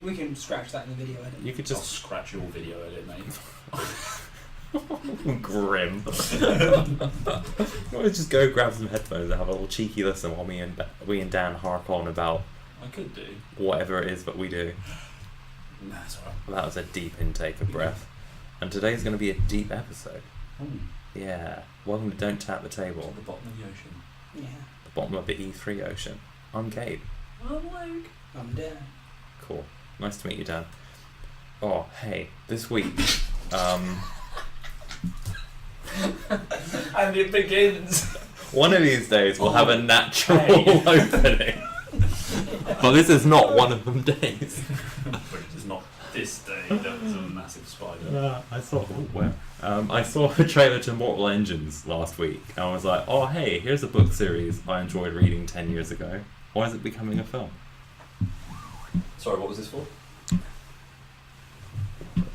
We can scratch that in the video edit. You could Just just scratch your video edit, mate. grim. We'll just go grab some headphones and have a little cheeky listen while we and Dan harp on about I could do. whatever it is that we do. Nah, it's alright. That was a deep intake of breath. And today's going to be a deep episode. Oh, Yeah. Welcome to Don't Tap the to Table, the bottom of the ocean. Yeah. the bottom of the E3 ocean. I'm Gabe. I'm Luke. I'm Dan. Cool. Nice to meet you, Dan. Oh, hey. This week, And it begins. one of these days we'll have a natural opening. But this is not one of them days. Which is not this day. That was a massive spider. I saw I saw a trailer to Mortal Engines last week and I was like, oh hey, here's a book series I enjoyed reading 10 years ago. Why is it becoming a film? Sorry, what was this for?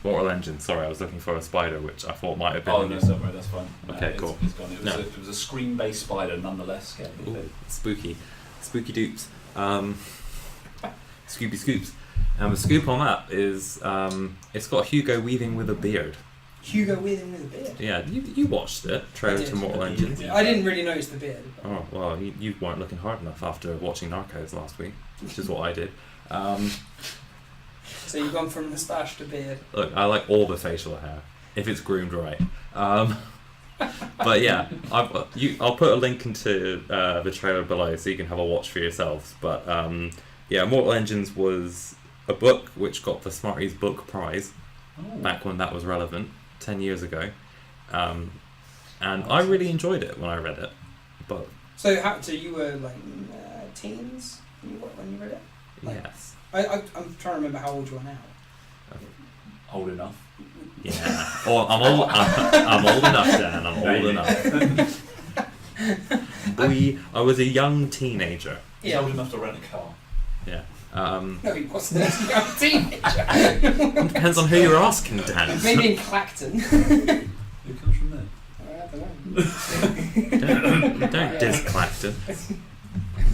Mortal Engines, sorry, I was looking for a spider which I thought might have been Oh, in no, the- don't worry, that's fine. Okay, It's- cool. It's gone. It was, No. it was a screen-based spider, nonetheless. Scary. Ooh, spooky dupes. Scooby Scoops. And the scoop on that is it's got Hugo Weaving with a beard. Hugo Weaving with a beard. Yeah, you watched it, trailer I to did. Mortal Engines. I didn't really notice the beard. Oh, well, you weren't looking hard enough after watching Narcos last week, which is what I did. So you've gone from moustache to beard. Look, I like all the facial hair, if it's groomed right. But yeah, I'll put a link into the trailer below so you can have a watch for yourselves. But yeah, Mortal Engines was a book which got the Smarties Book Prize Oh. back when that was relevant, 10 years ago. And I really enjoyed it when I read it. But So you were like teens when you read it? Like- yes, I'm trying to remember how old you are now. Old enough. yeah. Oh, I'm old enough, Dan. I'm old enough. I was a young teenager. He's old enough to rent a car. Yeah. No, he wasn't a young teenager. Depends on who you're asking, Dan. Maybe in Clacton. Who comes from there? I don't know. Don't diss Clacton.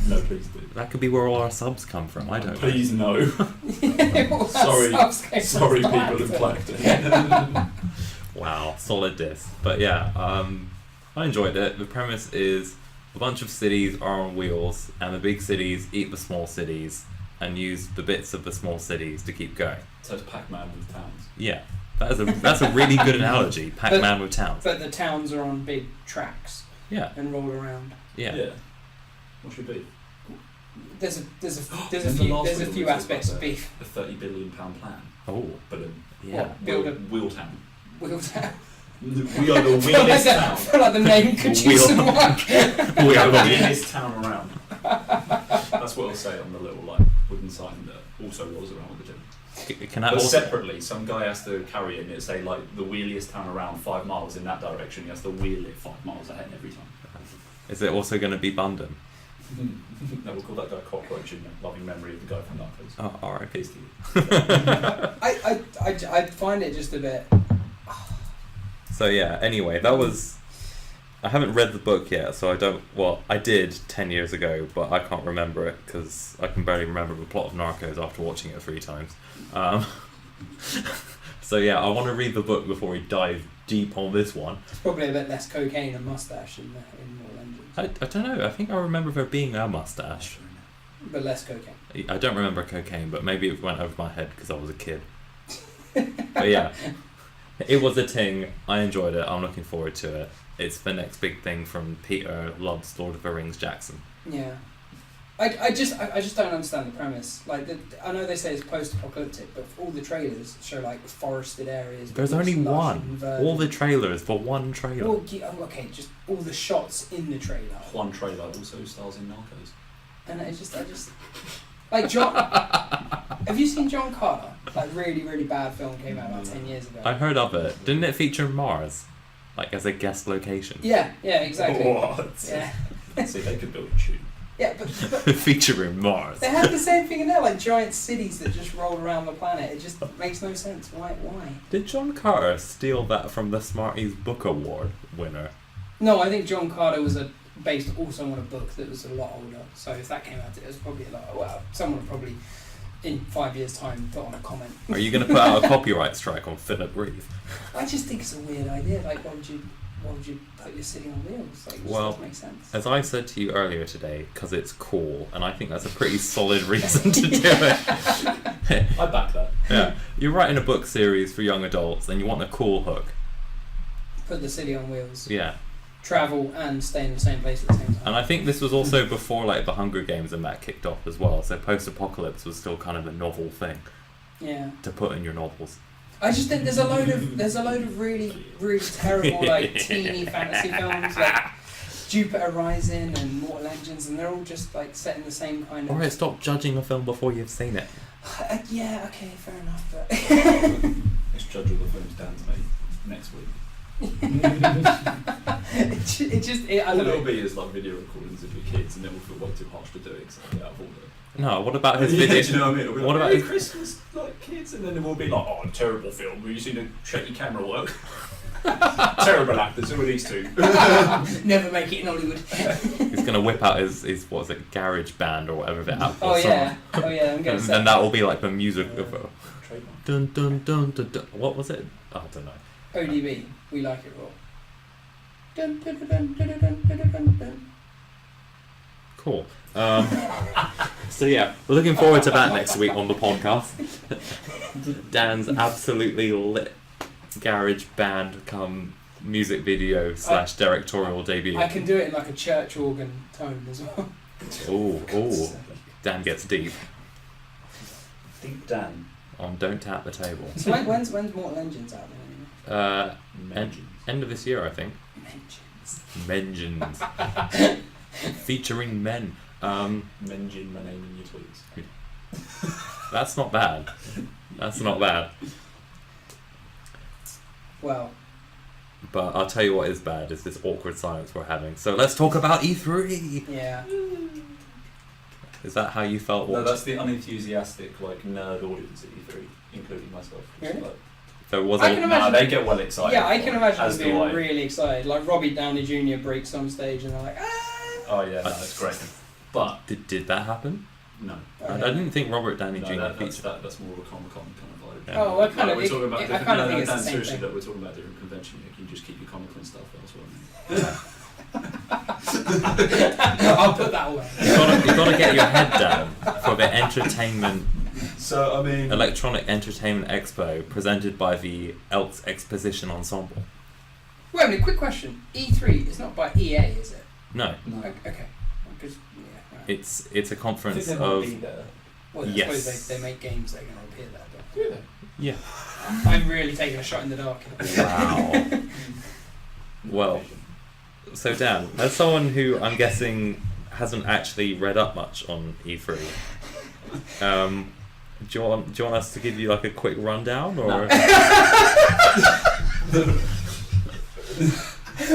No, please do. That could be where all our subs come from. I don't know. Please no. Sorry, Sorry, people in Clacton. Wow, solid diss. But yeah, I enjoyed it. The premise is a bunch of cities are on wheels, and the big cities eat the small cities and use the bits of the small cities to keep going. So it's Pac-Man with towns. Yeah, that's a really good analogy. Pac-Man with towns. But the towns are on big tracks Yeah, and roll around. yeah. What should be? There's a In the last few video we talked aspects of about beef. The £30 billion plan. Oh, But yeah. Build a Wheeltown. Wheeltown. We are the weirdest I town. feel like the name could use some work. We are are the the weirdest town around. That's what I'll say on the little wooden sign that also rolls around with the gym. Can I But also? separately, some guy has to carry it and it say the wheeliest town around 5 miles in that direction. He has to wheel it 5 miles ahead every time. Is it also going to be Bundon? No, we'll call that guy Cockroach in loving memory of the guy from Narcos. Oh, alright. Peace to you. I find it just a bit. So yeah, anyway, that was... I haven't read the book yet, so I don't... Well, I did 10 years ago, but I can't remember it, because I can barely remember the plot of Narcos after watching it 3 times. So yeah, I want to read the book before we dive deep on this one. It's probably a bit less cocaine and mustache in Mortal Engines. I don't know, I think I remember there being a mustache. But less cocaine. I don't remember cocaine, but maybe it went over my head because I was a kid. But yeah, it was a ting. I enjoyed it. I'm looking forward to it. It's the next big thing from Peter loves Lord of the Rings Jackson. Yeah. I just don't understand the premise. Like, I know they say it's post-apocalyptic, but all the trailers show like forested areas. There's with only lush one. and verdant. All the trailers for one trailer. Well, okay, just all the shots in the trailer. One trailer also stars in Narcos. And I just like John. Have you seen John Carter? Like really, really bad film came out about 10 years ago. I heard of it. Didn't it feature Mars? Like as a guest location? Yeah, exactly. What? Yeah, See, they could build a tune. yeah, but Featuring Mars. they had the same thing in there, like giant cities that just roll around the planet. It just makes no sense. Why? Did John Carter steal that from the Smarties Book Award winner? No, I think John Carter was based also on a book that was a lot older. So if that came out, it was probably a lot. Well, someone would probably in 5 years' time put on a comment. Are you going to put out a copyright strike on Philip Reeve? I just think it's a weird idea. Like, why would you put your city on wheels? Like, it just doesn't make sense. As I said to you earlier today, because it's cool, and I think that's a pretty solid reason to do it. I back that. Yeah, you're writing a book series for young adults, and you want a cool hook. Put the city on wheels. Yeah. Travel and stay in the same place at the same time. And I think this was also before like the Hunger Games and that kicked off as well. So post-apocalypse was still kind of a novel thing. Yeah. To put in your novels. I just think there's a load of really, really terrible like teeny fantasy films like Jupiter Rising and Mortal Engines, and they're all just like set in the same kind of. Alright, stop judging a film before you've seen it. Yeah, okay, fair enough. But Let's judge all the films Dan's made next week. I don't know. It'll be as like video recordings of your kids, and then we'll feel way too harsh for doing something out of order. No, what about his Yeah, video? do you know what I mean? It'll be What like, about "Merry his- Christmas, like kids?" And then it will be like, "Oh, a terrible film. Have you seen a shaky camera work? Terrible actors. Who are these two?" Never make it in Hollywood. He's gonna whip out his what was it, Garage Band or whatever the app Oh was. yeah, I'm gonna say. And that will be like the music of Trademark. dun dun dun dun dun. What was it? Oh, I don't know. ODB, we like it raw. Dun, dun, dun, dun, dun, dun, dun, dun, dun. Cool. So yeah, we're looking forward to that next week on the podcast. Dan's absolutely lit Garage Band come music video / directorial debut. I can do it in like a church organ tone as well. Oh, Dan gets deep Deep Dan. on Don't Tap the Table. So when's Mortal Engines out then? End of this year, I think. Mentions. Featuring men. Mention my name in your tweets. That's not bad. That's not bad. Well, But I'll tell you what is bad is this awkward silence we're having. So let's talk about E3. yeah. Is that how you felt No, watching? that's the unenthusiastic, like nerd audience at E3, including myself. Really? Like, There was I a can imagine- they get well excited. Yeah, I can imagine as them being do I. really excited. Like Robbie Downey Jr. breaks on stage and they're like, ah! Oh yeah, no, it's great. But did that happen? no, I didn't think Robert Downey no, Jr. that's featured. that's more of a Comic-Con kind of vibe. Yeah. Oh, I kind Like, of, we're talking about I different. kind of No, think it's Dan, the same seriously, thing. that we're talking about different convention. You can just keep your Comic-Con stuff elsewhere. I'll put that away. You've got to get your head down for the entertainment, So I mean, Electronic Entertainment Expo presented by the Elkes Exposition Ensemble. Wait a minute, quick question. E3 is not by EA, is it? No, no. Okay. Because, yeah, right. it's a I think conference they might of be there. Well, I yes. suppose they make games that are going to appear there, but Do they? yeah. I'm really taking a shot in the dark. Wow. Well, so Dan, as someone who I'm guessing hasn't actually read up much on E3, do you want us to give you like a quick rundown, or? No.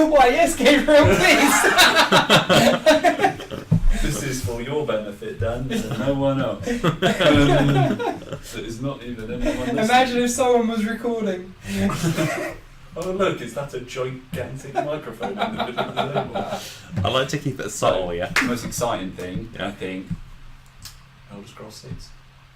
Why, yes, Gabriel, please! This is for your benefit, Dan, and no one else. That is not even anyone listening. Imagine if someone was recording. Oh look, is that a gigantic microphone in the middle of the table? I like to keep it subtle, yeah. The most exciting thing, Yeah. I think, Elder Scrolls 6.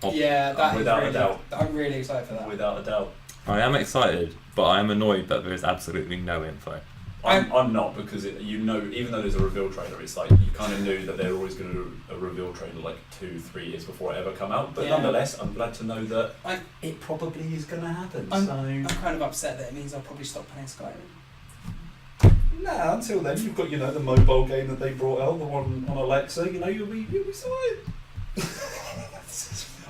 Oh. Yeah, that is Without a really, doubt. I'm really excited for that. Without a doubt. I am excited, but I am annoyed that there is absolutely no info. I'm not, because even though there's a reveal trailer, it's like you kind of knew that they're always going to do a reveal trailer like 2-3 years before it ever come out. But Yeah. nonetheless, I'm glad to know that I'm- it probably is going to happen. I'm So kind of upset that it means I'll probably stop playing Skyrim. nah, until then you've got the mobile game that they brought out, the one on Alexa. You'll be sorted.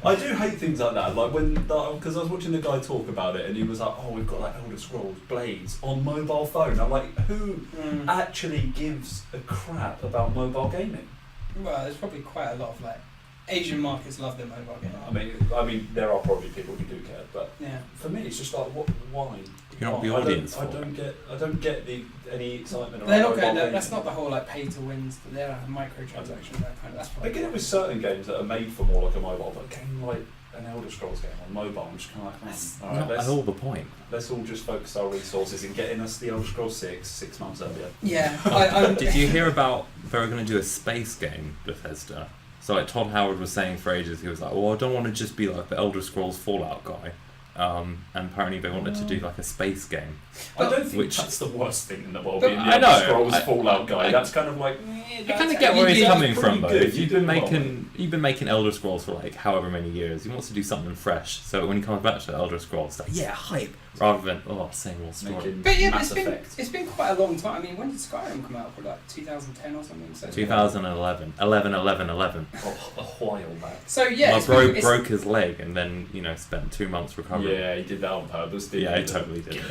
I do hate things like that, like because I was watching the guy talk about it and he was like, "Oh, we've got like Elder Scrolls Blades on mobile phone." I'm like, who actually gives a crap about mobile gaming? Well, there's probably quite a lot of like Asian markets love their mobile gaming. I mean, there are probably people who do care, but Yeah. for me, it's just like, why? You're not the Why? audience I for don't get any excitement. They're around not mobile going. gaming. That's not the whole like pay to wins. They don't have microtransactions. That kind of. That's I probably. get it with certain games that are made for more like a mobile, but a game like an Elder Scrolls game on mobile, I'm just kind of like, That's all right, Not at all the point. let's all just focus our resources in getting us the Elder Scrolls 6 months earlier. Yeah. Did you hear about they were going to do a space game, Bethesda? So like Todd Howard was saying for ages, he was like, well, I don't want to just be like the Elder Scrolls Fallout guy. And apparently they wanted to do like a space game. I don't think Which- that's the worst thing in the world, But being the I Elder know, Scrolls I- Fallout guy. I- That's kind of like... I kind of get where he's Yeah, coming pretty from though. good. If you've been You did well. you've been making Elder Scrolls for like however many years, he wants to do something fresh. So when he comes back to Elder Scrolls, it's like, yeah, hype, rather than same old story. Making But yeah, but Mass Effect. it's been quite a long time. I mean, when did Skyrim come out? For like 2010 or something. So it's been- 2011, 11. Oh, a while back. So yeah, My it's bro been- it's- broke his leg and then spent 2 months recovering. Yeah, he did that on purpose, didn't Yeah, he? he totally did.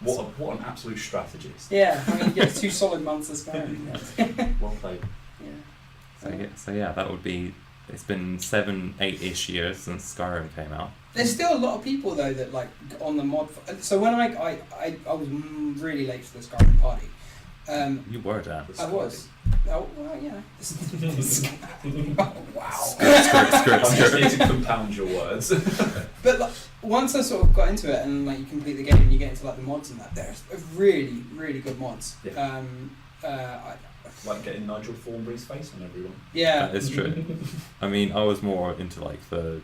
What an absolute strategist. Yeah, I mean, yeah, 2 solid months of Skyrim. Well played. Yeah. So yeah, that would be. It's been 7-8-ish years since Skyrim came out. There's still a lot of people though that like on the mod. So when I was really late to the Skyrim party. You were, Dan. I was. Oh well, yeah. Oh, wow. I just need to compound your words. But like, once I sort of got into it and like you complete the game and you get into like the mods and that, there's really really good mods. Yeah. Like getting Nigel Thornberry's face on everyone. Yeah. That is true. I mean, I was more into like the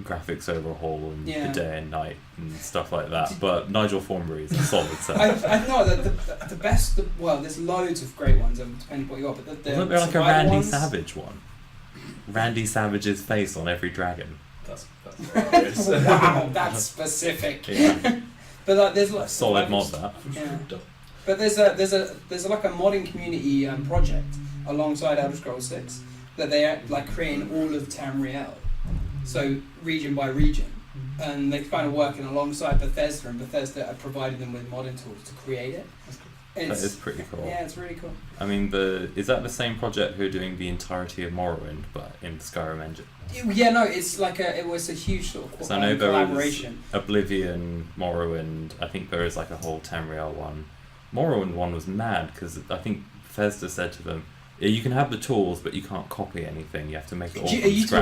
graphics overhaul and Yeah. the day and night and stuff like that. But Nigel Thornberry is a solid set. I thought that the best. Well, there's loads of great ones, depending what you got. But the Wasn't there like a survival Randy ones, Savage one? Randy Savage's face on every dragon. That's hilarious. Wow, that's specific. Yeah. But like, there's like Solid mod survivals- that. Yeah. But there's like a modding community project alongside Elder Scrolls 6 that they are like creating all of Tamriel, so region by region, and they're kind of working alongside Bethesda, and Bethesda are providing them with modding tools to create it. That is pretty cool. Yeah, it's really cool. I mean, is that the same project who are doing the entirety of Morrowind, but in the Skyrim engine? Yeah, no, it's like it was a huge sort of So I know there collaboration. was Oblivion, Morrowind. I think there is like a whole Tamriel one. Morrowind one was mad because I think Bethesda said to them, yeah, you can have the tools, but you can't copy anything. You have to make it all Are from you scratch.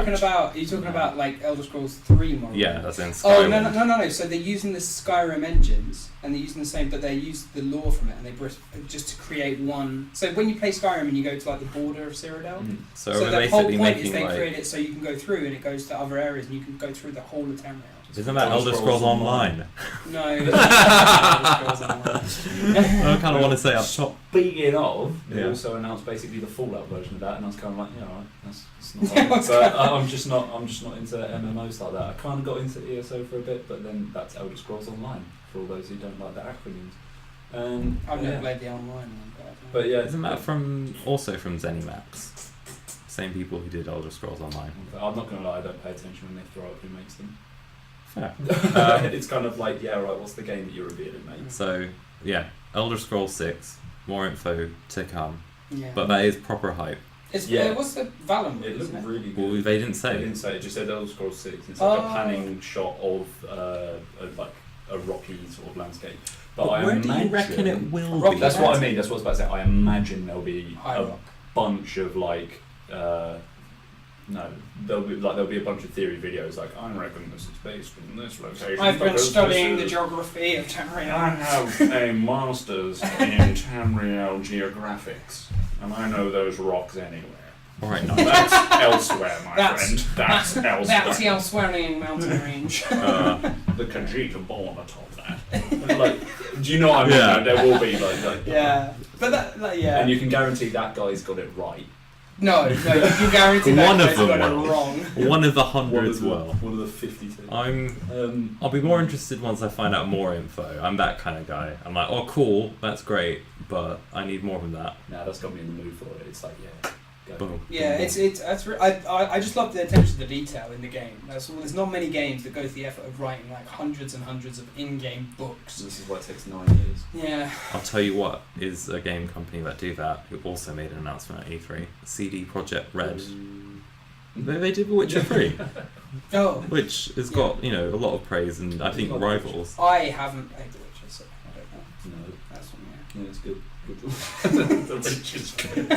talking about like Elder Scrolls 3 Morrowind? Yeah, that's in Skyrim. Oh no! So they're using the Skyrim engines, and they're using the same, but they use the lore from it, and they just to create one. So when you play Skyrim and you go to like the border of Cyrodiil, So, so we're the whole basically point is making they like. create it so you can go through, and it goes to other areas, and you can go through the whole of Tamriel. Isn't that Elder Scrolls Online? No. It's not Elder Scrolls Online. I kind of want to say up top. Speaking of, they Yeah. also announced basically the Fallout version of that, and I was kind of like, yeah, alright, that's not Yeah, right. But I'm just not into MMOs like that. I kind of got into ESO for a bit, but then that's Elder Scrolls Online for all those who don't like the acronyms. I've never Yeah. played the online one, But yeah, Isn't that also from ZeniMax? Same people who did Elder Scrolls Online. I'm not gonna lie, I don't pay attention when they throw up who makes them. Fair. It's kind of like, yeah, right, what's the game that you're revealing, mate? So yeah, Elder Scrolls 6. More info to come, Yeah. but that is proper hype. It's, Yeah. What's the Valen? It looked isn't it? really good. Well, they didn't They say. didn't say it, just said Elder Scrolls 6. It's like a Oh. panning shot of like a rocky sort of landscape. But, But I where do you imagine, reckon it will Rocky be? That's what I mean. That's what I was about to say. I imagine there'll be High a Rock. bunch of like. There'll be a bunch of theory videos like I reckon this is based in this location. I've been because studying this the is- geography of I Tamriel. have a master's in Tamriel geographics, and I know those rocks anywhere. All right, no. That's elsewhere, my That's- friend. That's elsewhere. That's the Elswellian mountain range. The Khajiit are born atop that. Like, do you know what I mean? Yeah. There will be like Yeah, but that, like, yeah. and you can guarantee that guy's got it right. No, you can guarantee that One of guy's them got it will. wrong. One of the One hundreds of the, will. one of the 52. I'll be more interested once I find out more info. I'm that kind of guy. I'm like, oh, cool, that's great, but I need more than that. Nah, that's got me in the mood for it. It's like, yeah, go. Boom. Yeah, I just love the attention to detail in the game. That's all. There's not many games that go to the effort of writing like hundreds and hundreds of in-game books. This is why it takes 9 years. Yeah. I'll tell you what is a game company that do that who also made an announcement at E3. CD Projekt Red. They did The Witcher 3, Oh, which has got a lot of praise and I think rivals. I haven't played The Witcher, so I don't know. No, That's one. yeah, it's good. The Witcher's good.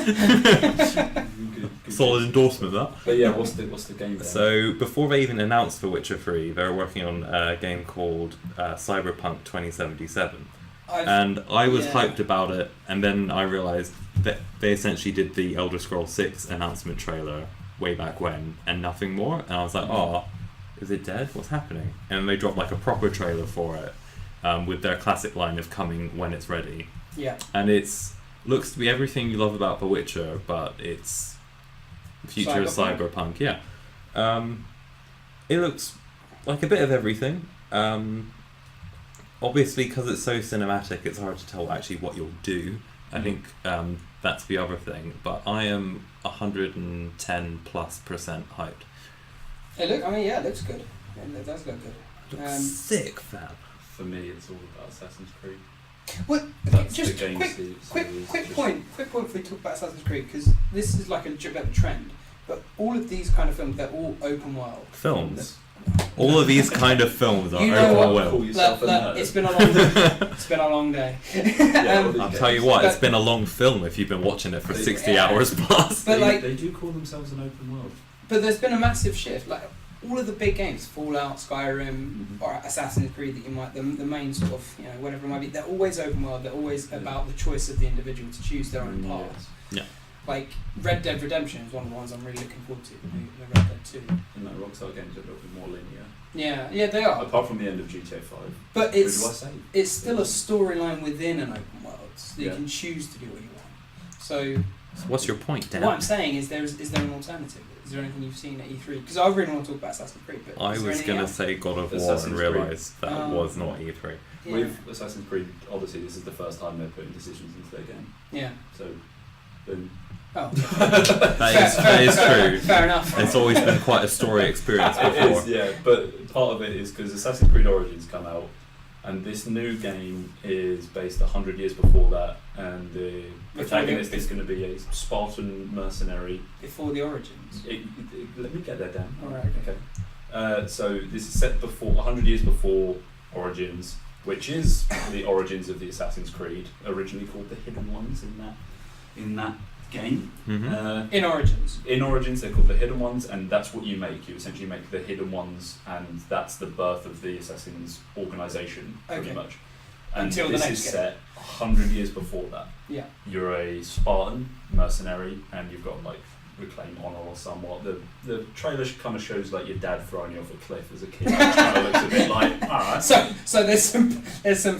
Good. Solid endorsement that. But yeah, what's the game then? So before they even announced The Witcher 3, they were working on a game called Cyberpunk 2077. and I was yeah. hyped about it, and then I realised that they essentially did the Elder Scrolls 6 announcement trailer way back when, and nothing more, and I was like, oh, is it dead? What's happening? And they dropped like a proper trailer for it, with their classic line of coming when it's ready. Yeah. And it's looks to be everything you love about The Witcher, but it's future cyberpunk. Yeah. It looks like a bit of everything. Obviously, because it's so cinematic, it's hard to tell actually what you'll do. I think that's the other thing. But I am 110+% hyped. It looks good. It does look good. Looks sick, fam. For me, it's all about Assassin's Creed. Well, That's just the game quick point before we talk about Assassin's Creed, because this is like a bit of a trend. But all of these kind of films, they're all open world Films. All of these kind of films are You know open what? Call world. yourself a nerd. It's been a long. It's been a long day. I'll tell you what, it's been a long film if you've been watching it for 60 hours plus. But they do call themselves an open world. But there's been a massive shift. Like all of the big games, Fallout, Skyrim, or Assassin's Creed, that you might the main sort of whatever it might be. They're always open world. They're always about the choice of the individual to choose their own path. Yeah. Like Red Dead Redemption is one of the ones I'm really looking forward to. The Red Dead 2. And that Rockstar games are a little bit more linear. Yeah, they are. Apart from the end of GTA 5. But Who do I say? it's still a storyline within an open world, so you Yeah. can choose to do what you want. So What's your point, Dan? what I'm saying is, is there an alternative? Is there anything you've seen at E3? Because I really want to talk about Assassin's Creed. But I is there was anything going to else? say God of War Assassin's and Creed. realised that was not E3. Yeah. With Assassin's Creed Odyssey, this is the first time they're putting decisions into their game. Yeah. So, boom. Oh. That is true. Fair enough. It's always been quite a story experience It before. is, yeah. But part of it is because Assassin's Creed Origins come out, and this new game is based 100 years before that, and the protagonist is going to be a Spartan mercenary. Before the Origins. Let me get there, Dan. Alright, okay. So this is set before 100 years before Origins, which is the origins of the Assassin's Creed, originally called the Hidden Ones in that game. Mm-hmm. In Origins. In Origins, they're called the Hidden Ones, and that's what you make. You essentially make the Hidden Ones, and that's the birth of the Assassins organization, pretty much. And Until this the next is game. set 100 years before that. Yeah. You're a Spartan mercenary, and you've got like reclaim honor or somewhat. The trailer kind of shows like your dad throwing you off a cliff as a kid. It kind of looks a bit like alright. So there's some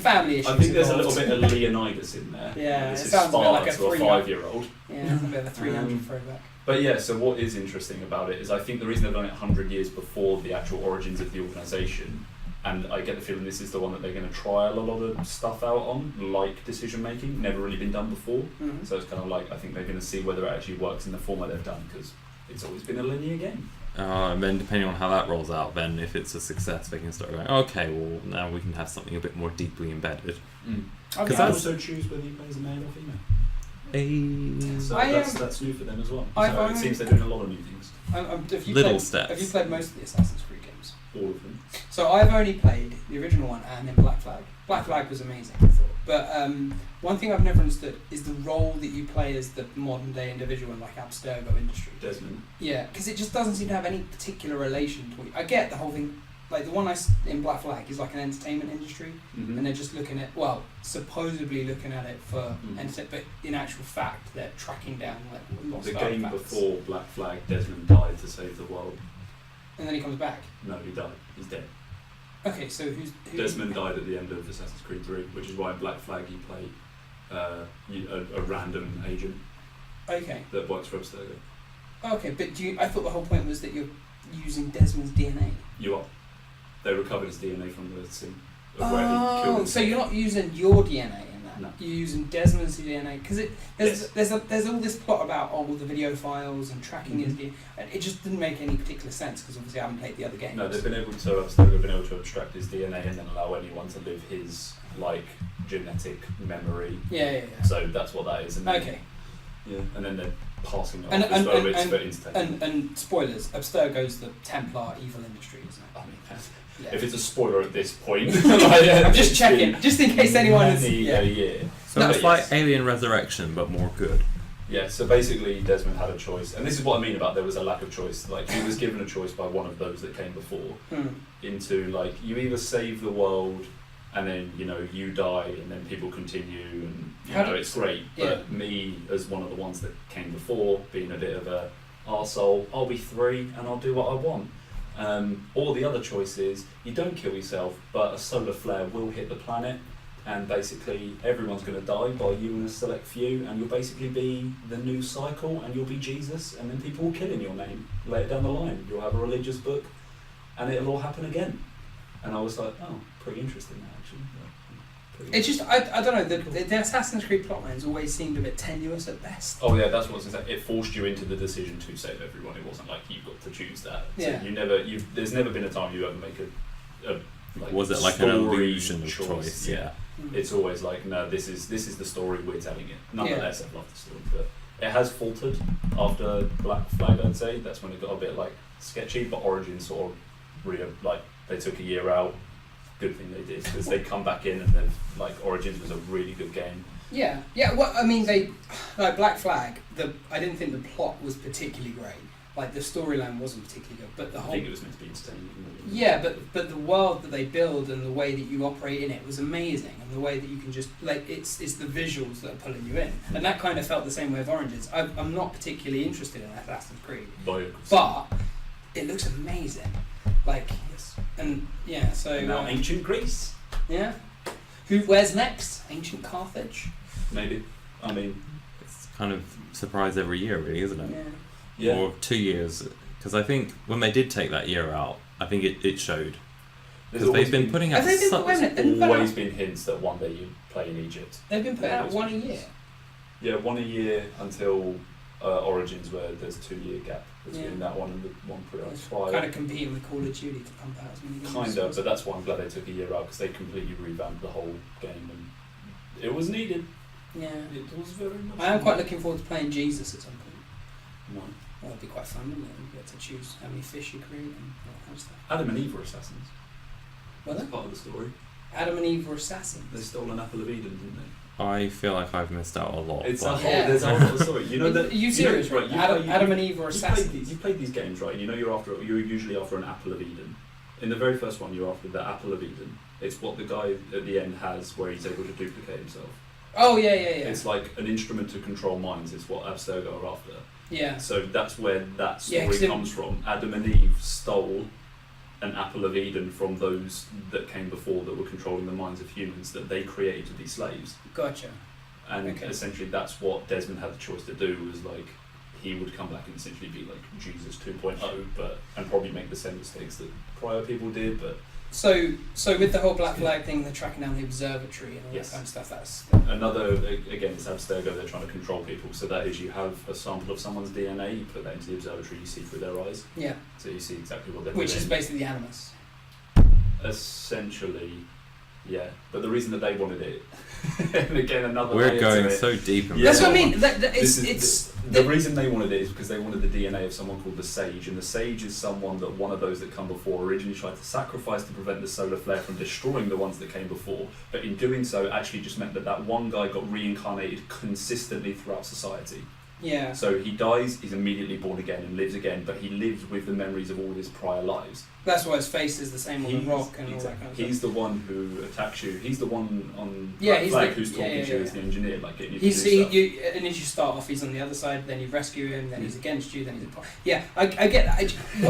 family issues. I think there's a involved. little bit of Leonidas in there. Yeah, this it is sounds a bit like Sparta a to a 300. 5-year-old. Yeah, it's a bit of a 300 throwback. But yeah, so what is interesting about it is I think the reason they've done it 100 years before the actual origins of the organisation, and I get the feeling this is the one that they're going to trial a lot of stuff out on, like decision making, never really been done before. Mm-hmm. So it's kind of like I think they're going to see whether it actually works in the format they've done, because it's always been a linear game. And then depending on how that rolls out, then if it's a success, they can start going, okay, well now we can have something a bit more deeply embedded. You Okay. can also choose whether you play as a male or female. So that's new for them as well. So it seems they're doing a lot of new things. Steps. Have you played most of the Assassin's Creed games? All of them. So I've only played the original one and then Black Flag. Black Flag was amazing, I thought. But one thing I've never understood is the role that you play as the modern day individual in like Abstergo industry. Desmond. Yeah, because it just doesn't seem to have any particular relation to it. I get the whole thing. Like the one in Black Flag is like an entertainment industry, and they're just looking at, supposedly looking at it for entertainment, but in actual fact they're tracking down like lost The game artifacts. before Black Flag, Desmond died to save the world. And then he comes back. No, he died. He's dead. Okay, so who's Desmond died at the end of Assassin's Creed 3, which is why in Black Flag you play a random agent Okay. that works for Abstergo. Okay, but I thought the whole point was that you're using Desmond's DNA. You are. They recovered his DNA from the scene of where he killed himself. So you're not using your DNA in that. No. You're using Desmond's DNA because there's all this plot about all the video files and tracking his DNA. And it just didn't make any particular sense because obviously I haven't played the other games. No, they've been able to abstract his DNA and then allow anyone to live his like genetic memory. Yeah. So that's what that is. And then, Okay. Yeah, and then they're passing it And- off as though and- it's and- for entertainment. And spoilers, Abstergo's the Templar evil industry, isn't it? I mean, Yeah. if it's a spoiler at this point, I'm just checking, just in case anyone is. a Yeah. year. So No, it's But like yes. Alien Resurrection, but more good. Yeah, so basically Desmond had a choice, and this is what I mean about there was a lack of choice. Like he was given a choice by one of those that came before into like you either save the world and then you die, and then people continue, and it's great. Yeah. But me, as one of the ones that came before, being a bit of a arsehole, I'll be 3 and I'll do what I want. Or the other choice is you don't kill yourself, but a solar flare will hit the planet, and basically everyone's going to die by you and a select few, and you'll basically be the new cycle, and you'll be Jesus, and then people will kill in your name later down the line. You'll have a religious book, and it'll all happen again. And I was like, oh, pretty interesting actually. It's just, I don't know, the Assassin's Creed plotlines always seemed a bit tenuous at best. Oh yeah, that's what I was going to say. It forced you into the decision to save everyone. It wasn't like you got to choose that. Yeah. So there's never been a time you ever make a was it like an illusion of choice? Yeah. It's always like, no, this is the story, we're telling it. Nonetheless, I love the story, but it has faltered after Black Flag, I'd say. That's when it got a bit like sketchy, but Origins sort of they took a year out. Good thing they did, because they come back in, and then Origins was a really good game. Yeah. Well, I mean, they Black Flag. I didn't think the plot was particularly great. Like the storyline wasn't particularly good, but I think it was meant to be entertaining. Yeah, but the world that they build and the way that you operate in it was amazing, and the way that you can just it's the visuals that are pulling you in, and that kind of felt the same way with Origins. I'm not particularly interested in Assassin's Creed, but it looks amazing. And yeah, so and now ancient Greece. Yeah. Where's next? Ancient Carthage? Maybe. I mean, it's kind of surprise every year, really, isn't it? Yeah. Or 2 years, because I think when they did take that year out, I think it showed. Because they've been putting out. There's always been hints that one day you play in Egypt. They've been putting out one a year. Yeah, one a year until Origins, where there's a 2-year gap between that one and the one put out prior. Kind of competing with Call of Duty to pump out as many games. Kind of, but that's why I'm glad they took a year out, because they completely revamped the whole game, and it was needed. Yeah. It was very much. I am quite looking forward to playing Jesus at some point. No. Well, it'd be quite fun, wouldn't it? You get to choose how many fish you create and all that kind of stuff. Adam and Eve were assassins. Were they? That's part of the story. Adam and Eve were assassins. They stole an apple of Eden, didn't they? I feel like I've missed out a lot. It's but there's a whole lot of story. You know that. Are you serious? Right? Adam and Eve were assassins. You played these games, right? You know you're usually after an apple of Eden. In the very first one, you're after the apple of Eden. It's what the guy at the end has, where he's able to duplicate himself. Oh yeah. It's like an instrument to control minds. It's what Abstergo are after. Yeah. So that's where that story comes from. Adam and Eve stole an apple of Eden from those that came before, that were controlling the minds of humans, that they created to be slaves. Gotcha. And essentially that's what Desmond had the choice to do, was he would come back and essentially be like Jesus 2.0, and probably make the same mistakes that prior people did, but... So with the whole Black Flag thing, they're tracking down the observatory and all that kind of stuff, that's... Another, again, it's Abstergo, they're trying to control people, so that is, you have a sample of someone's DNA, you put that into the observatory, you see through their eyes. Yeah. So you see exactly what they're doing. Which is basically the Animus. Essentially, yeah. But the reason that they wanted it, and again another. We're going so deep. That's what I mean. The reason they wanted it is because they wanted the DNA of someone called the Sage, and the Sage is someone that one of those that come before originally tried to sacrifice to prevent the solar flare from destroying the ones that came before. But in doing so, actually just meant that one guy got reincarnated consistently throughout society. Yeah. So he dies, he's immediately born again and lives again, but he lives with the memories of all his prior lives. That's why his face is the same on the rock and all that kind of stuff. He's the one who attacks you. He's the one on Black Flag who's talking to you as the engineer, getting you to do stuff. And as you start off, he's on the other side, then you rescue him, then he's against you, then he's I get that.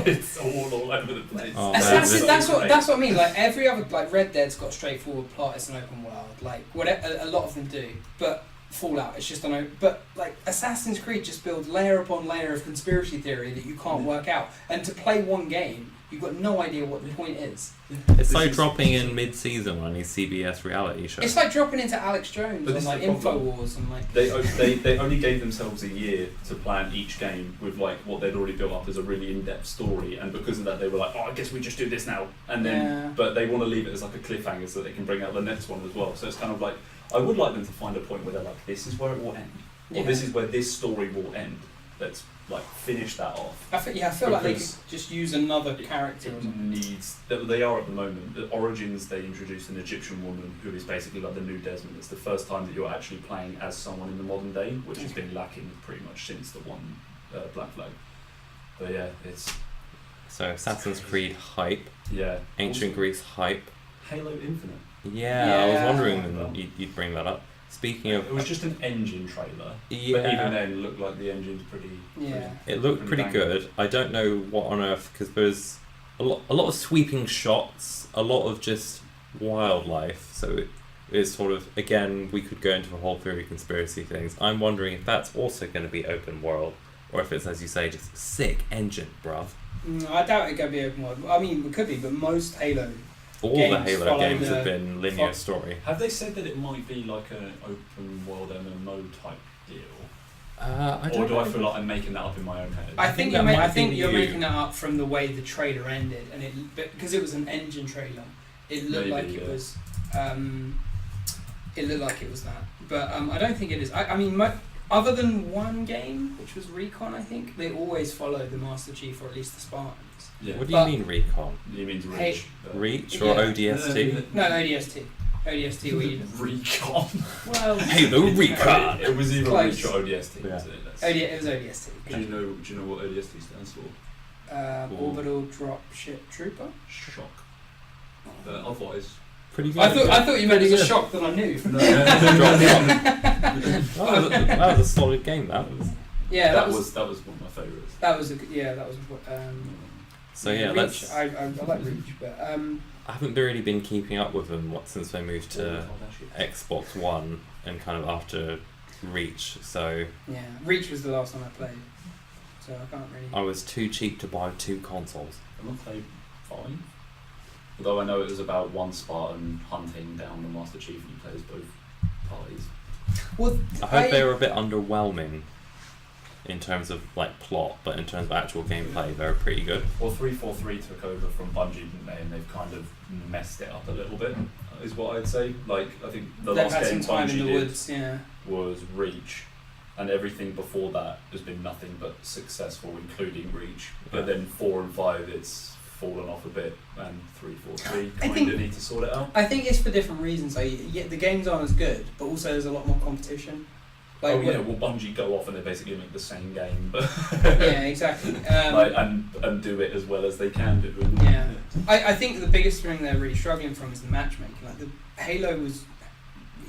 It's all over the place. Oh, that's what I mean. Like every other, Red Dead's got a straightforward plot. It's an open world. Whatever, a lot of them do, but Fallout, it's just but Assassin's Creed just builds layer upon layer of conspiracy theory that you can't work out, and to play one game you've got no idea what the point is. It's like dropping in mid-season on these CBS reality shows. It's like dropping into Alex Jones on InfoWars and they only gave themselves a year to plan each game with what they'd already built up as a really in-depth story, and because of that they were like, I guess we just do this now, and then but they want to leave it as a cliffhanger so they can bring out the next one as well. So it's kind of I would like them to find a point where they're like, this is where it will end, or this is where this story will end. Let's finish that off. I feel like they could just use another character. They are at the moment. The Origins, they introduced an Egyptian woman who is basically like the new Desmond. It's the first time that you're actually playing as someone in the modern day, which has been lacking pretty much since the one Black Flag. But yeah, it's... So Assassin's Creed hype. Yeah. Ancient Greece hype. Halo Infinite. Yeah, I was Yeah. wondering when you'd bring that up. Speaking of, It was just an engine trailer, yeah, but even then, it looked like the engine's pretty. Yeah. it looked pretty bang. good. I don't know what on earth, because there's a lot of sweeping shots, a lot of just wildlife. So it's sort of, again, we could go into a whole theory conspiracy things. I'm wondering if that's also going to be open world, or if it's, as you say, just sick engine, bruv. I doubt it's going to be open world. I mean, it could be, but most Halo. All Games the Halo follow games the have been linear Fox- story. Have they said that it might be like an open world MMO type deal? I Or don't do know. I feel like I'm making that up in my own head? I think think that you're, might I be think you're you. making that up from the way the trailer ended, and because it was an engine trailer, it looked Maybe, like it yeah. was. It looked like it was that, but I don't think it is. I mean, other than one game, which was Recon, I think they always follow the Master Chief, or at least the Spartans. Yeah. What do you mean recon? You mean Reach? Hey, but- Reach or Yeah. ODST? No, ODST. ODST. where you Recon. well, Halo Recon. It was either Close. Reach or ODST. Yeah. Wasn't it? That's- it was ODST. Do you know what ODST stands for? Orbital Drop Ship Trooper. Shock. Otherwise. Pretty good. I thought you meant it was a Pretty shock that I knew. that was a solid game. That was. Yeah, that was one of my favourites. that was that was. So yeah, Reach. that's. I like Reach, but I haven't really been keeping up with them since they moved to Xbox One and kind of after Reach. So yeah, Reach was the last time I played, so I can't really. I was too cheap to buy 2 consoles. I'm not played 5. Although I know it was about one Spartan hunting down the Master Chief and you play as both parties. Well, I heard they were a bit underwhelming in terms of like plot, but in terms of actual gameplay, they were pretty good. Well, 343 took over from Bungie, didn't they? And they've kind of messed it up a little bit, is what I'd say. Like, I think the they've last had game some time Bungie in the did woods. Yeah. was Reach, and everything before that has been nothing but successful, including Reach. But then 4 and 5, it's fallen off a bit, and 343 I kind think- of need to sort it out. I think it's for different reasons. Like, yeah, the games aren't as good, but also there's a lot more competition. Like, Oh yeah, well Bungie go off and they basically make the same game, but yeah, exactly. like, and do it as well as they can do. And, Yeah. I think the biggest thing they're really struggling from is the matchmaking. Like, the Halo was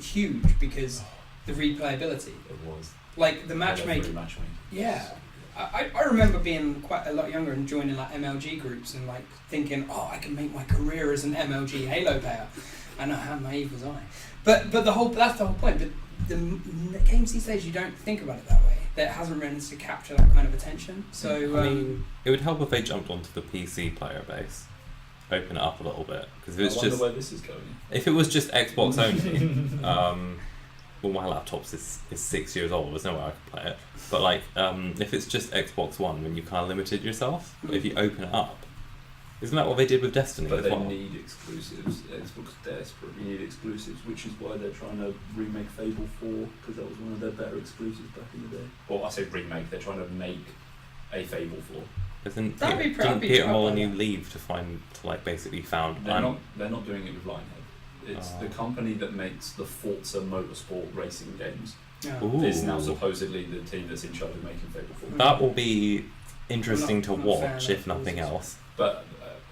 huge because the replayability. It was. Like the Halo matchmaking. 3 matchmaking. Yeah. I remember being quite a lot younger and joining like MLG groups and like thinking, oh, I can make my career as an MLG Halo player. I know how naive was I. But that's the whole point. But the games these days, you don't think about it that way. That hasn't managed to capture that kind of attention. So I mean, it would help if they jumped onto the PC player base, open it up a little bit, because if I it's wonder just where this is going. if it was just Xbox only. Well, my laptop is 6 years old. There's no way I could play it. But like, if it's just Xbox One, then you kind of limited yourself. But if you open it up, isn't that what they did with Destiny But as they well? need exclusives. Xbox desperately need exclusives, which is why they're trying to remake Fable 4, because that was one of their better exclusives back in the day. Well, I say remake, they're trying to make a Fable 4. Isn't That'd be didn't pretty Peter tough, Molyneux wouldn't leave to like basically found? They're not doing it with Lionhead. It's Oh. the company that makes the Forza Motorsport racing games. yeah. Ooh. Is now supposedly the team that's in charge of making Fable 4. That will be interesting I'm to not a fan watch, of if nothing Forza. else. But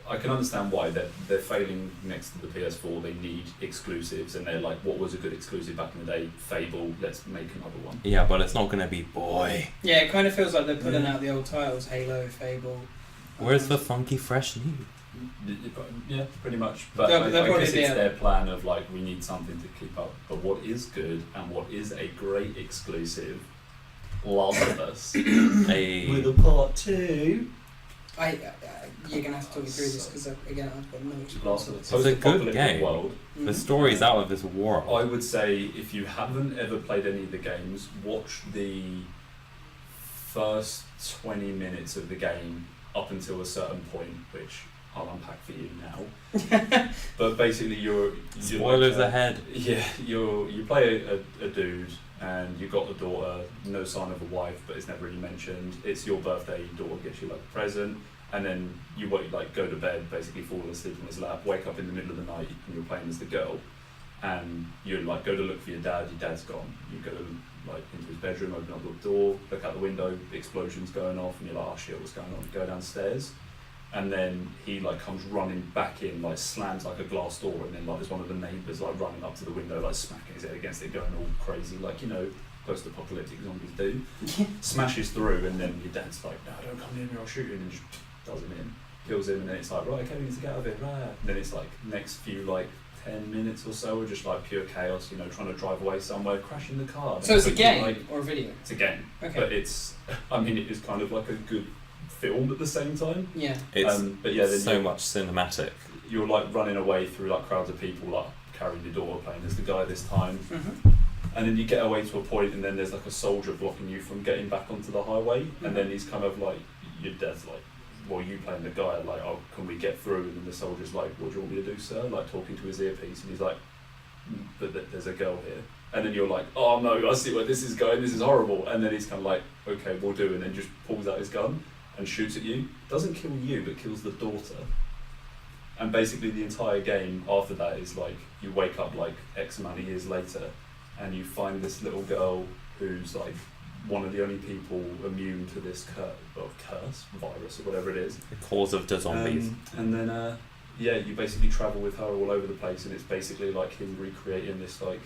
I can understand why they're failing next to the PS4. They need exclusives, and they're like, what was a good exclusive back in the day? Fable. Let's make another one. Yeah, but it's not going to be boy. Yeah, it kind of feels like they're putting out the old titles, Halo, Fable. Where's the funky fresh new? Yeah, pretty much. But They'll I probably guess be it's a- their plan of like, we need something to keep up. But what is good and what is a great exclusive? Last of Us. A part 2. You're gonna have to talk me through this because again, I've got no Last of experience. Us. It's a good Post-apocalyptic game. world. the story's out of this world. I would say if you haven't ever played any of the games, watch the first 20 minutes of the game up until a certain point, which I'll unpack for you now. But basically, you're Spoilers like, ahead. Yeah, you play a dude, and you've got a daughter. No sign of a wife, but it's never really mentioned. It's your birthday. Your daughter gets you like a present, and then you wait, like go to bed, basically fall asleep on his lap, wake up in the middle of the night, and you're playing as the girl, and you like go to look for your dad. Your dad's gone. You go like into his bedroom, open up the door, look out the window, the explosion's going off, and you're like, oh shit, what's going on? Go downstairs, and then he like comes running back in, like slams like a glass door, and then like there's one of the neighbours like running up to the window, like smacking his head against it, going all crazy, like, you know, post-apocalyptic zombies do. Smashes through, and then your dad's like, no, don't come near me, I'll shoot you, and then just does him in, kills him, and then it's like, right, okay, we need to get out of here, right. And then it's like next few like 10 minutes or so are just like pure chaos, you know, trying to drive away somewhere, crashing the car. So it's a game like, or a video? it's a game, Okay. but it's, I mean, it is kind of like a good film at the same time. Yeah. It's But yeah, then so much cinematic. you're like running away through like crowds of people, like carrying your daughter, playing as the guy this time, and then you get away to a point, and then there's like a soldier blocking you from getting back onto the highway, and then he's kind of like, your dad's like, well, you playing the guy, like, oh, can we get through? And then the soldier's like, what do you want me to do, sir? Like talking to his earpiece, and he's like, but there's a girl here. And then you're like, oh no, I see where this is going, this is horrible. And then he's kind of like, okay, we'll do, and then just pulls out his gun and shoots at you. Doesn't kill you, but kills the daughter. And basically the entire game after that is like, you wake up like X amount of years later, and you find this little girl who's like one of the only people immune to this curse, virus, or whatever it is. The cause of the zombies. And then, yeah, you basically travel with her all over the place, and it's basically like him recreating this like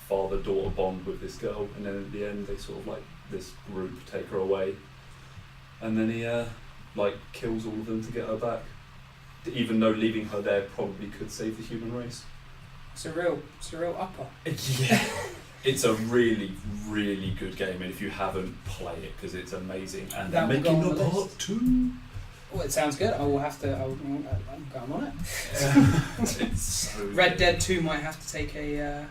father-daughter bond with this girl, and then at the end they sort of like, this group take her away, and then he like kills all of them to get her back, even though leaving her there probably could save the human race. It's a real upper. Yeah. It's a really, really good game, and if you haven't, play it because it's amazing. And That they're will go making on a the part list. 2. Well, it sounds good. I'm on it. It's so Red good. Dead 2 might have to take a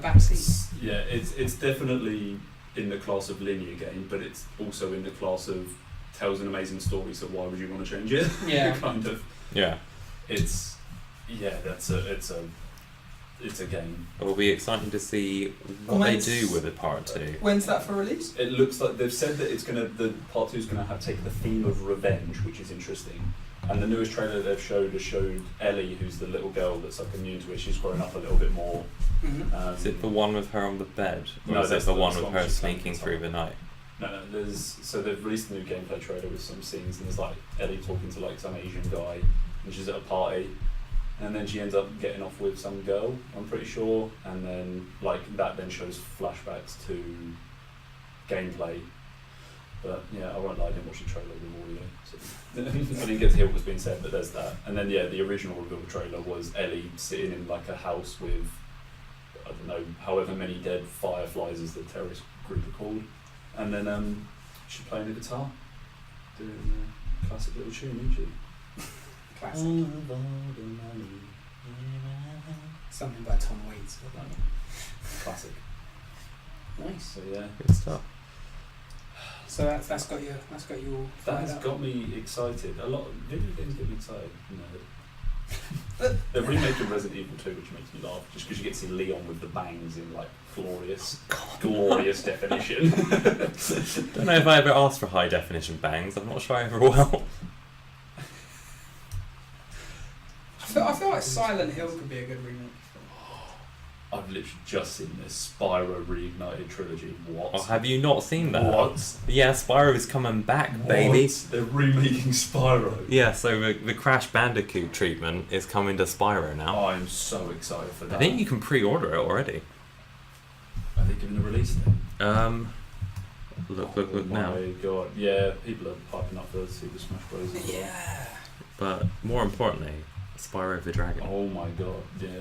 back seat. Yeah, it's definitely in the class of linear game, but it's also in the class of tells an amazing story, so why would you want to change it? Yeah. Kind of. Yeah. It's a game. It will be exciting to see what they do with it part 2. When's that for release? It looks like they've said that the part 2 is gonna take the theme of revenge, which is interesting. And the newest trailer they've showed has showed Ellie, who's the little girl that's like immune to it. She's grown up a little bit more. Is it the one with her on the bed? Or No, is it that's the the one song with her she's playing sneaking the through song. the night? No, so they've released a new gameplay trailer with some scenes, and there's like Ellie talking to like some Asian guy, and she's at a party, and then she ends up getting off with some girl, I'm pretty sure, and then like that then shows flashbacks to gameplay. But yeah, I won't lie, I didn't watch the trailer with audio, so I didn't get to hear what was being said, but there's that. And then yeah, the original reveal trailer was Ellie sitting in like a house with, I don't know, however many dead fireflies as the terrorist group are called, and then she's playing the guitar, doing a classic little tune, isn't she? Classic. Something by Tom Waits. Classic. Nice. So yeah, Good stuff. So that's got you all that fired has up. got me excited. A lot of video games get me excited. No. They're remaking Resident Evil 2, which makes me laugh, just because you get to see Leon with the bangs in like glorious definition. Don't know if I ever asked for high definition bangs. I'm not sure I ever will. I feel like Silent Hill could be a good remake. I've literally just seen this Spyro Reignited trilogy. What? Oh, have you not seen that? What? Yeah, Spyro is coming back, baby. What? They're remaking Spyro. Yeah, so the Crash Bandicoot treatment is coming to Spyro now. I'm so excited for that. I think you can pre-order it already. Are they giving a release date? Look now. Oh my god. Yeah, people are piping up for Super Smash Bros. as well. Yeah. But more importantly, Spyro the Dragon. Oh my god, yeah.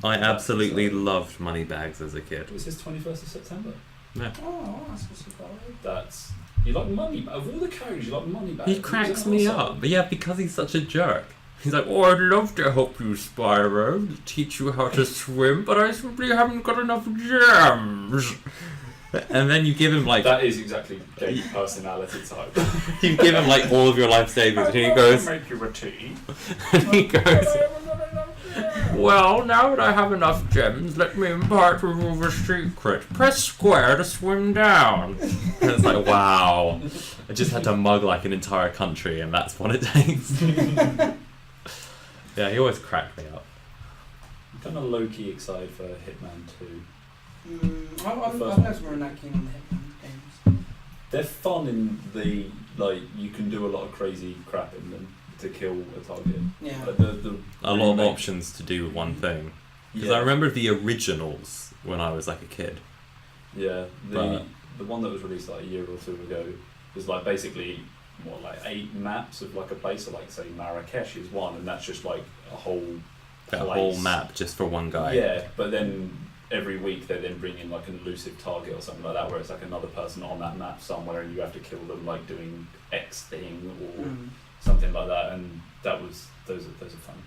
I absolutely That's, loved Moneybags as a kid. It says 21st of September. No. Oh, that's what's surprising. That's... You like Money... Of all the characters, you like Moneybag. He cracks me up. But yeah, because he's such a jerk. He's like, oh, I'd love to help you, Spyro, to teach you how to swim, but I simply haven't got enough gems. And then you give him like... That is exactly Gabe's personality type. You give him like all of your life savings, and he goes... Make you a tea. And he goes... Well, now that I have enough gems, let me impart to you the secret. Press square to swim down. And it's like, wow. I just had to mug like an entire country, and that's what it takes. Yeah, he always cracked me up. I'm kind of low-key excited for Hitman 2. I've never been that keen on the Hitman games. they're fun in the like you can do a lot of crazy crap in them to kill a target. Yeah. A lot of options to do with one thing. Because I remember the originals when I was like a kid. Yeah, the one that was released like a year or two ago was like basically what, like 8 maps of like a place. So like say Marrakesh is one, and that's just like a whole map just for one guy. Yeah, but then every week they then bring in like an elusive target or something like that, where it's like another person on that map somewhere, and you have to kill them like doing X thing or something like that. And those are fun.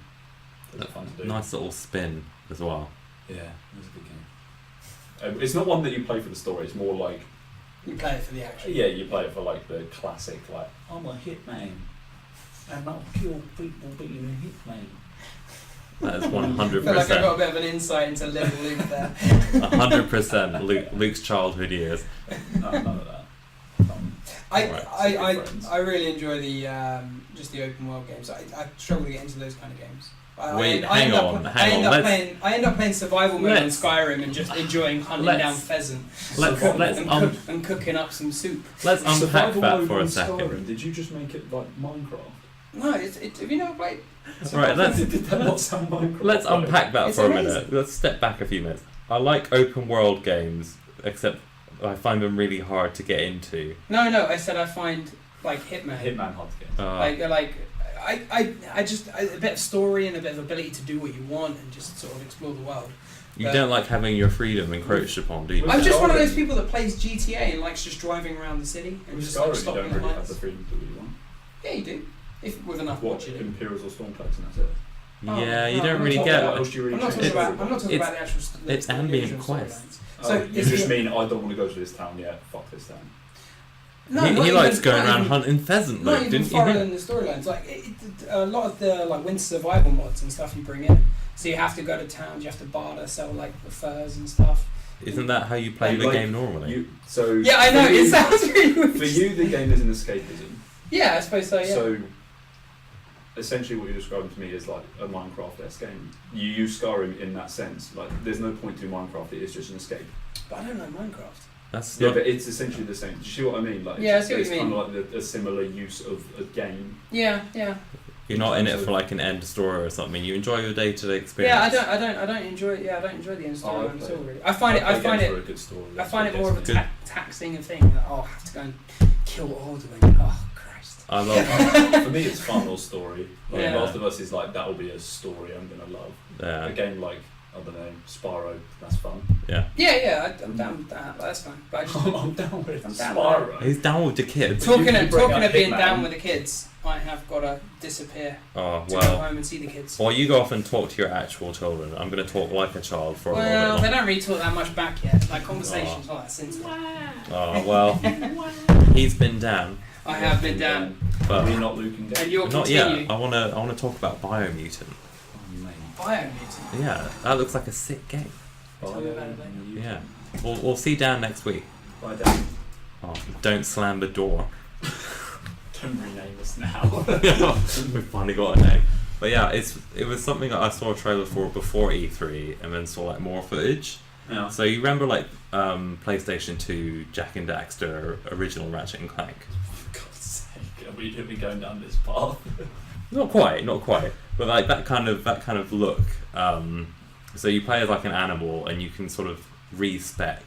Those are fun to do. Nice little spin as well. Yeah, it was a good game. It's not one that you play for the story. It's more like you play it for the action. Yeah, you play it for like the classic, like I'm a hitman and I'll kill people being a hitman. That is 100%. I feel like I got a bit of an insight into little Luke there. 100% Luke's childhood years. No, none of that. I really enjoy the just the open world games. I struggle to get into those kind of games. I end up playing survival mode in Skyrim and just enjoying hunting down pheasant and cooking up some soup. Let's unpack that for a second. Skyrim, did you just make it like Minecraft? No, have you never played? Right, let's unpack that for a amazing. minute. Let's step back a few minutes. I like open world games, except I find them really hard to get into. No, I said I find like Hitman hard to get into. I just a bit of story and a bit of ability to do what you want and just sort of explore the world. You don't like having your freedom encroached upon, do you? I'm just one of those people that plays GTA and likes just driving around the city and just like stopping you don't really have the freedom to do what you want. Yeah, you do. If with enough watching. Imperials or Stormcloaks and that's it. Yeah, you don't really get. I'm not talking about the actual. It's ambient quests. So you just mean I don't want to go to this town yet. Fuck this town. No, he likes going around hunting pheasant. Not even following the storylines. Like a lot of the like winter survival mods and stuff you bring in. So you have to go to towns. You have to barter, sell like the furs and stuff. Isn't that how you play the game normally? Yeah, I know. It sounds really weird. For you, the game is an escapism. Yeah, I suppose so. Yeah. So essentially, what you're describing to me is like a Minecraft-esque game. You use Skyrim in that sense. Like, there's no point to Minecraft. It is just an escape. But I don't know Minecraft. But it's essentially the same. Do you see what I mean? Like, yeah, I see what you mean. It's kind of like a similar use of a game. Yeah. You're not in it for like an end story or something. You enjoy your day-to-day experience. Yeah, I don't enjoy. Yeah, I don't enjoy the end story at all. Really, I find it more of a taxing thing. That, I have to go and kill Alduin. Oh Christ. I love. For me, it's fun or story. Like, Last of Us is like that'll be a story I'm gonna love. Yeah. A game like I don't know, Spyro. That's fun. Yeah. I'm down with that. That's fine. But I'm down with Spyro. He's down with the kids. Talking of being down with the kids, I have got to disappear. Oh, to go home and see the kids. Well, you go off and talk to your actual children. I'm going to talk like a child for a little bit. Well, they don't really talk that much back yet. Like conversations not that sensitive. Oh well, he's been down. I have been down. But we're not Luke and Gabe. And you'll not continue. yet. I want to talk about Biomutant. Biomutant. Yeah, that looks like a sick game. Tell me about it later. Yeah, we'll see Dan next week. Bye, Dan. Oh, don't slam the door. Don't rename us now. We've finally got a name. But yeah, it was something that I saw a trailer for before E3 and then saw like more footage. Yeah. So you remember like PlayStation 2 Jack and Daxter original Ratchet and Clank? For God's sake, are we going down this path? Not quite, but like that kind of look. So you play as like an animal, and you can sort of respec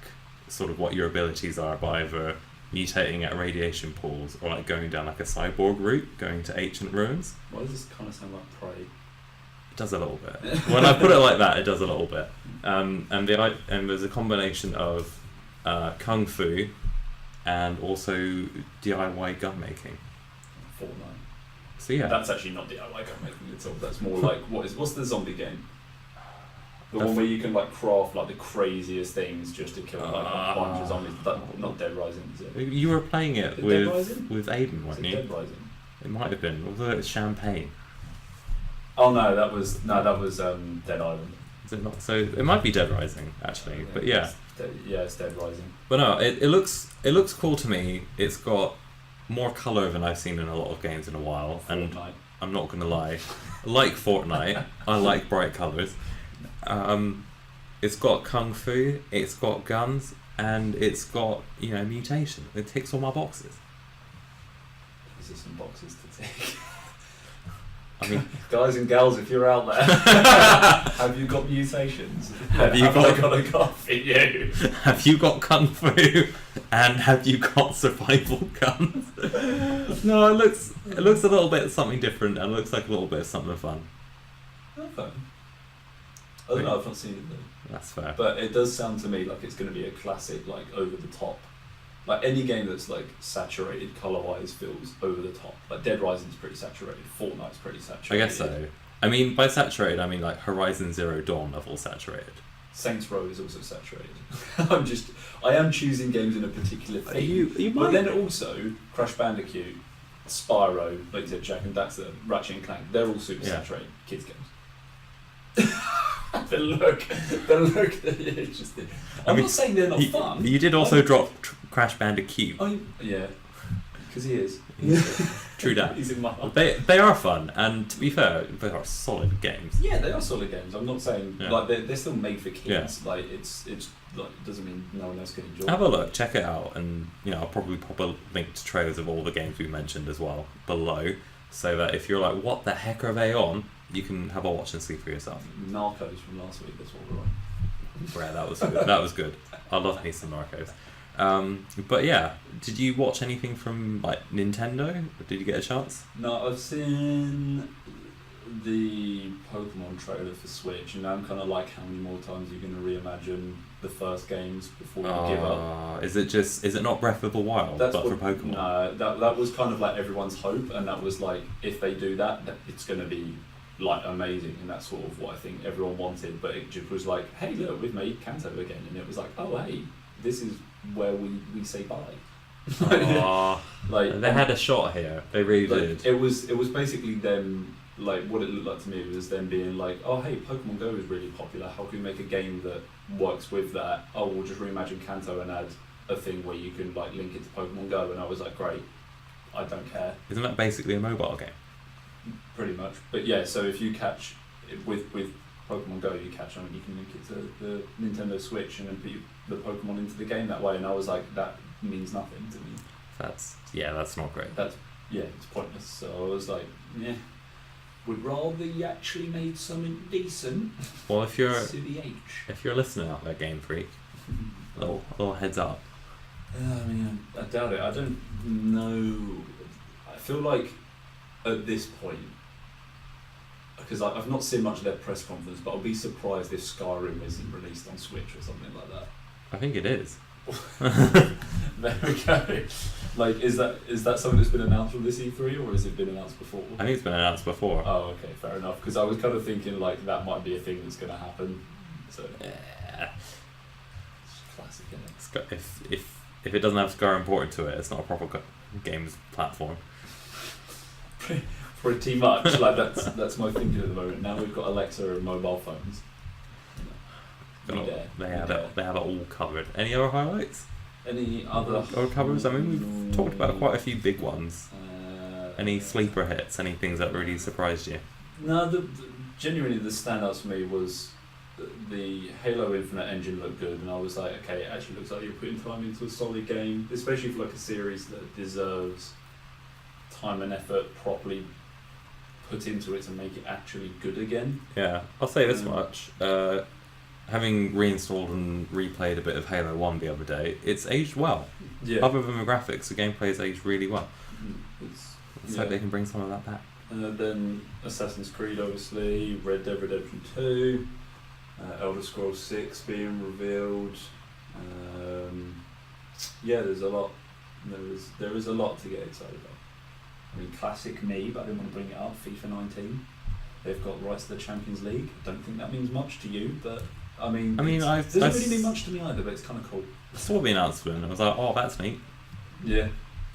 sort of what your abilities are by either mutating at radiation pools or like going down like a cyborg route, going to ancient ruins. Why does this kind of sound like Prey? It does a little bit. When I put it like that, it does a little bit. And there's a combination of kung fu and also DIY gun making. Fortnite. So yeah, that's actually not DIY gun making at all. That's more like what's the zombie game? The one where you can like craft like the craziest things just to kill like a bunch of zombies. Not Dead Rising, is it? You were playing it with Aiden, weren't you? Dead Rising? It might have been. Although it's Champagne. Oh no, that was Dead Island. Is it not? So it might be Dead Rising actually, but yeah. It's Dead Rising. But no, it looks cool to me. It's got more colour than I've seen in a lot of games in a while, and I'm not gonna lie, like Fortnite, I like bright colours. It's got kung fu, it's got guns, and it's got mutation. It ticks all my boxes. These are some boxes to tick. I mean, guys and gals, if you're out there, have you got mutations? Have you I got a cough in you? Have you got kung fu? And have you got survival guns? No, it looks a little bit something different, and it looks like a little bit of something fun. Okay. I don't know. I've not seen it though. That's fair. But it does sound to me like it's going to be a classic, like over the top. Like any game that's like saturated color-wise feels over the top. Like Dead Rising's pretty saturated. Fortnite's pretty saturated. I guess so. I mean, by saturated, I mean like Horizon Zero Dawn level saturated. Saints Row is also saturated. I am choosing games in a particular theme. You But then also Crash Bandicoot, Spyro, like you said, Jak and Daxter, Ratchet and Clank, they're all super saturated kids games. the look, it's just. I'm not saying they're not fun. You did also drop Crash Bandicoot. Yeah, because he is. True that. He's in my heart. They are fun, and to be fair, they are solid games. Yeah, they are solid games. I'm not saying like they're still made for kids. Yeah. Like it's like it doesn't mean no one else can enjoy. Have a look, check it out, and I'll probably pop a link to trailers of all the games we mentioned as well below, so that if you're like, what the heck are they on? You can have a watch and see for yourself. Narcos from last week. That's what we're on. Yeah, that was good. That was good. I love me some Narcos. But yeah, did you watch anything from like Nintendo? Did you get a chance? No, I've seen the Pokemon trailer for Switch, and I'm kind of like, how many more times are you going to reimagine the first games before you give up? Is it not Breath of the Wild, but for Pokemon? No, that was kind of like everyone's hope, and that was like, if they do that it's going to be like amazing, and that's sort of what I think everyone wanted. But it just was like, hey look, we've made Kanto again, and it was like, oh hey, this is where we say bye. Like they had a shot here. They really did. It was basically them. Like what it looked like to me was them being like, oh hey, Pokemon Go is really popular. How can we make a game that works with that? Oh, we'll just reimagine Kanto and add a thing where you can like link it to Pokemon Go. And I was like, great, I don't care. Isn't that basically a mobile game? Pretty much, but yeah. So if you catch it with Pokemon Go, you catch them and you can link it to the Nintendo Switch and then put the Pokemon into the game that way. And I was like, that means nothing to me. That's not great. It's pointless. So I was like, yeah, would rather you actually made something decent. Well, if you're CBH. listening out there, Game Freak, little heads up. I mean, I doubt it. I don't know. I feel like at this point, because I've not seen much of their press conference, but I'll be surprised if Skyrim isn't released on Switch or something like that. I think it is. There we go. Like, is that something that's been announced from this E3, or has it been announced before? I think it's been announced before. Oh, okay, fair enough. Because I was kind of thinking like that might be a thing that's going to happen. So Yeah. It's classic, isn't it? If it doesn't have Skyrim ported to it, it's not a proper games platform. Pretty much. Like that's my thinking at the moment. Now we've got Alexa and mobile phones. They have it all covered. Any other highlights? Any other covers? I mean, we've talked about quite a few big ones. Any sleeper hits? Any things that really surprised you? No, genuinely the standouts for me was the Halo Infinite engine looked good, and I was like, okay, it actually looks like you're putting time into a solid game, especially for like a series that deserves time and effort properly put into it to make it actually good again. Yeah, I'll say this much. Having reinstalled and replayed a bit of Halo 1 the other day, it's aged well. Yeah. Other than the graphics, the gameplay has aged really well. Let's hope they can bring some of that back. And then Assassin's Creed, obviously, Red Dead Redemption 2, Elder Scrolls 6 being revealed. There's a lot. There is a lot to get excited about. I mean, classic me, but I didn't want to bring it up. FIFA 19. They've got rights to the Champions League. I don't think that means much to you, but I mean, it doesn't really mean much to me either. But it's kind of cool. I saw the announcement and I was like, oh, that's neat. Yeah,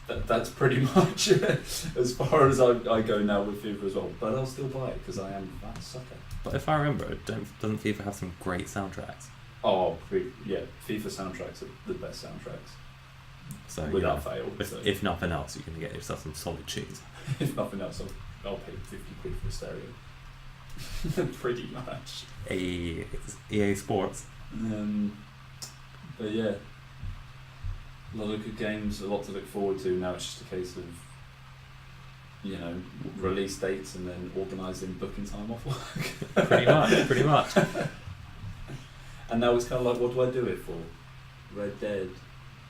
that's pretty much as far as I go now with FIFA as well. But I'll still buy it because I am that sucker. But if I remember, doesn't FIFA have some great soundtracks? Oh, yeah, FIFA soundtracks are the best soundtracks. So without fail. If nothing else, you can get yourself some solid tunes. If nothing else, I'll pay 50 quid for a stereo. Pretty much. EA Sports. But yeah, A lot of good games, a lot to look forward to. Now it's just a case of, release dates and then organising booking time off work. Pretty much. And now it's kind of like, what do I do it for? Red Dead,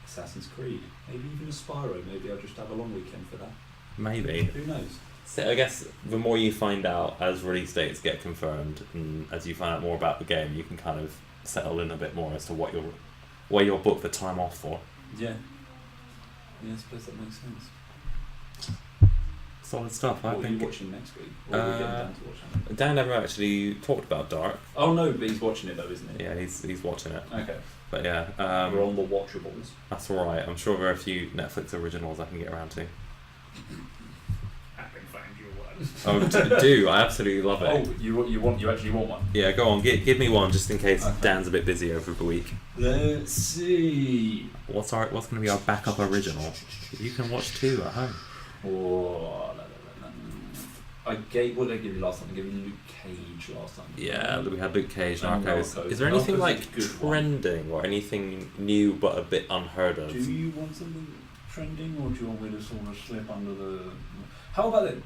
Assassin's Creed, maybe even a Spyro. Maybe I'll just have a long weekend for that. Maybe. Who knows? So I guess the more you find out as release dates get confirmed, and as you find out more about the game, you can kind of settle in a bit more as to what you'll book the time off for. Yeah. Yeah, I suppose that makes sense. Solid stuff. What I are think. you watching next week? Or are we getting Dan to watch that? Dan never actually talked about Dark. Oh no, but he's watching it though, isn't he? Yeah, he's watching it. Okay. But yeah, We're on the watchables. that's all right. I'm sure there are a few Netflix originals I can get around to. I can find you one. Oh, do I absolutely love it? Oh, you actually want one? Yeah, go on. Give me one just in case Okay. Dan's a bit busy over the week. Let's see. What's going to be our backup original? You can watch 2 at home. Oh, what did I give you last time? I gave you Luke Cage last time. Yeah, we had Luke Cage, And Narcos. Narcos. Is there anything Narcos like is a good one. trending or anything new but a bit unheard of? Do you want something trending, or do you want me to sort of slip under the? How about it?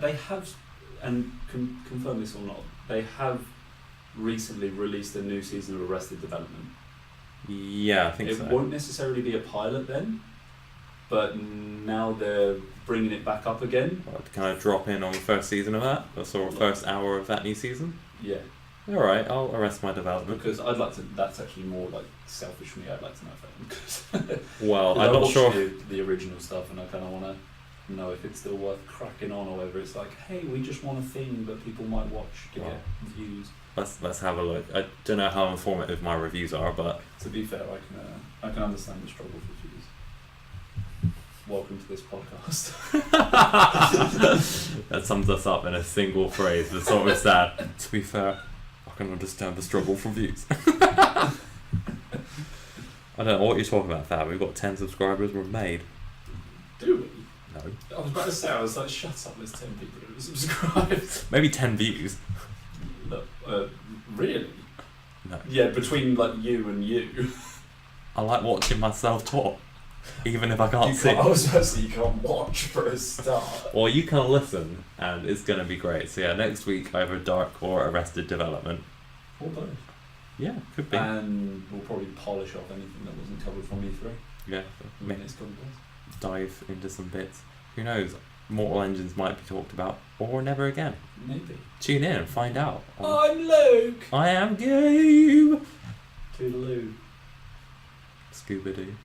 They have, and confirm this or not. They have recently released a new season of Arrested Development. Yeah, I think It so. won't necessarily be a pilot then, but now they're bringing it back up again. Can I drop in on the first season of that? Or sort of first hour of that new season? Yeah, Alright, I'll arrest my development. because I'd like to. That's actually more like selfish for me. I'd like to know if that. Well, I I'm not watched sure. the original stuff, and I kind of want to know if it's still worth cracking on, or whether it's like, hey, we just want a thing that people might watch to Wow. get views. Let's have a look. I don't know how informative my reviews are, but To be fair, I can understand the struggle for views. Welcome to this podcast. that sums us up in a single phrase. The sort of sad. To be fair, I can understand the struggle for views. I don't know what you're talking about, Fab. We've got 10 subscribers. We're made. Do we? No. I was about to say, I was like, shut up, there's 10 people who subscribed. Maybe 10 views. No, really? No. Yeah, between like you and you. I like watching myself talk, even if I can't see. I was about to say, you can't watch for a start. Or you can listen, and it's going to be great. So yeah, next week either Dark or Arrested Development. Or both. Yeah, could be. And we'll probably polish off anything that wasn't covered from E3. Yeah, When it's come to dive into some bits. Who knows? Mortal Engines might be talked about, or never again. Maybe. Tune in and find out. I'm Luke! I am Gabe! Toodaloo. Scooby-Doo.